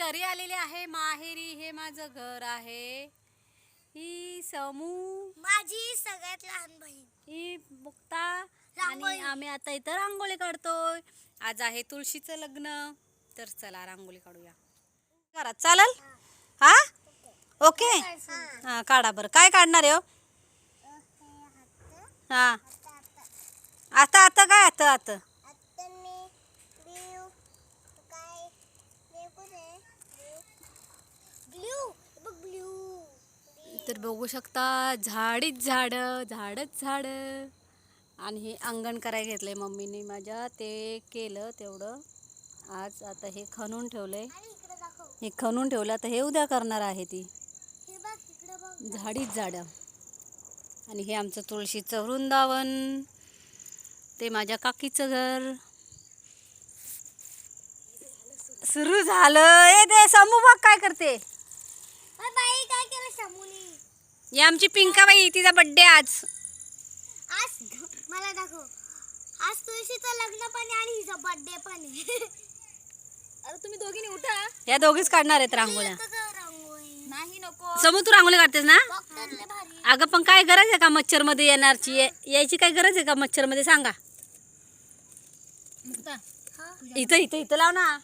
घरी आलेले आहे माहेरी. हे माझं घर आहे. ही समू माझी सगळ्यात लहान बहीण. ही मुक्ता. आणि आम्ही आता इथं रांगोळी काढतोय. आज आहे तुळशीचं लग्न. तर चला रांगोळी काढूया. करा चालेल. हा ओके. हा काढा बरं. काय काढणार आहे हो? हा आता आता काय आता आता तर बघू शकता झाडीच झाड झाडच झाड. आणि हे अंगण करायला घेतलंय मम्मीने माझ्या. ते केलं तेवढं आज. आता हे खणून ठेवलंय. हे खणून ठेवलं तर हे उद्या करणार आहे ती. झाडीच झाड. आणि हे आमचं तुळशीचं वृंदावन. ते माझ्या काकीचं घर. सुरू झालं. ए दे समू बघ काय करते. काय केलं समूनी? ही आमची पिंकाबाई. तिचा बर्थडे आज. मला दाखव. आज तुळशीचं लग्न पण आहे आणि हिचा बर्थडे पण आहे. अरे तुम्ही दोघींनी उठा. या दोघीच काढणार आहेत रांगोळ्या. नाही नको. समू तू रांगोळी काढतेस ना? अगं पण काय गरज आहे का मच्छर मध्ये येणारची? यायची काय गरज आहे का मच्छर मध्ये? सांगा. इथं इथं इथं लाव ना.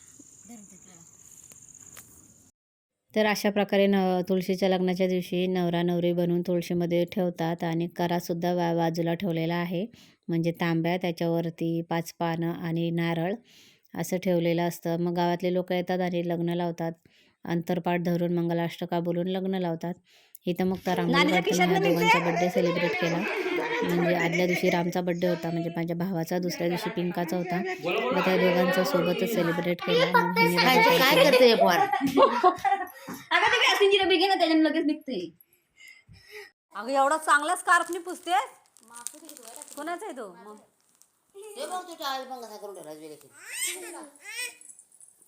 तर अशा प्रकारे तुळशीच्या लग्नाच्या दिवशी नवरा नवरी बनवून तुळशीमध्ये ठेवतात. आणि करासुद्धा बाजूला ठेवलेला आहे. म्हणजे तांब्या, त्याच्यावरती 5 पानं आणि नारळ असं ठेवलेलं असतं. मग गावातले लोक येतात आणि लग्न लावतात. अंतरपाठ धरून मंगलाष्टका बोलून लग्न लावतात. इथं मग रांगोळी काढताना दोघांचा बड्डे सेलिब्रेट केला. म्हणजे आदल्या दिवशी रामचा बड्डे होता, म्हणजे माझ्या भावाचा. दुसऱ्या दिवशी पिंकाचा होता. मग त्या दोघांचा सोबतच सेलिब्रेट केला. मग काय करते लगेच निघते. अगं एवढा चांगला स्कार्फनी पुसते. कोणाचा आहे तो?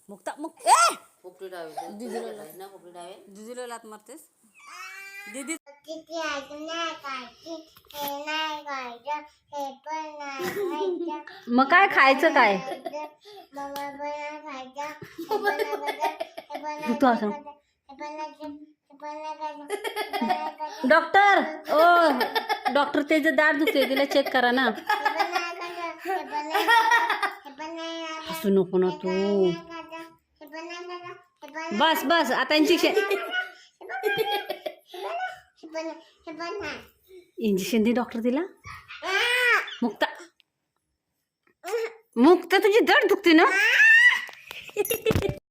मुक्ता मुक्त ए दिदीला लात मारतेस. दीदी मग काय खायचं काय? डॉक्टर ओ डॉक्टर त्याचं दाढ दुखते, तिला चेक करा ना. हसू नको ना तू. बस बस आता इंजेक्शन इंजेक्शन दे डॉक्टर तिला. मुक्ता मुक्ता तुझी दाढ दुखते ना.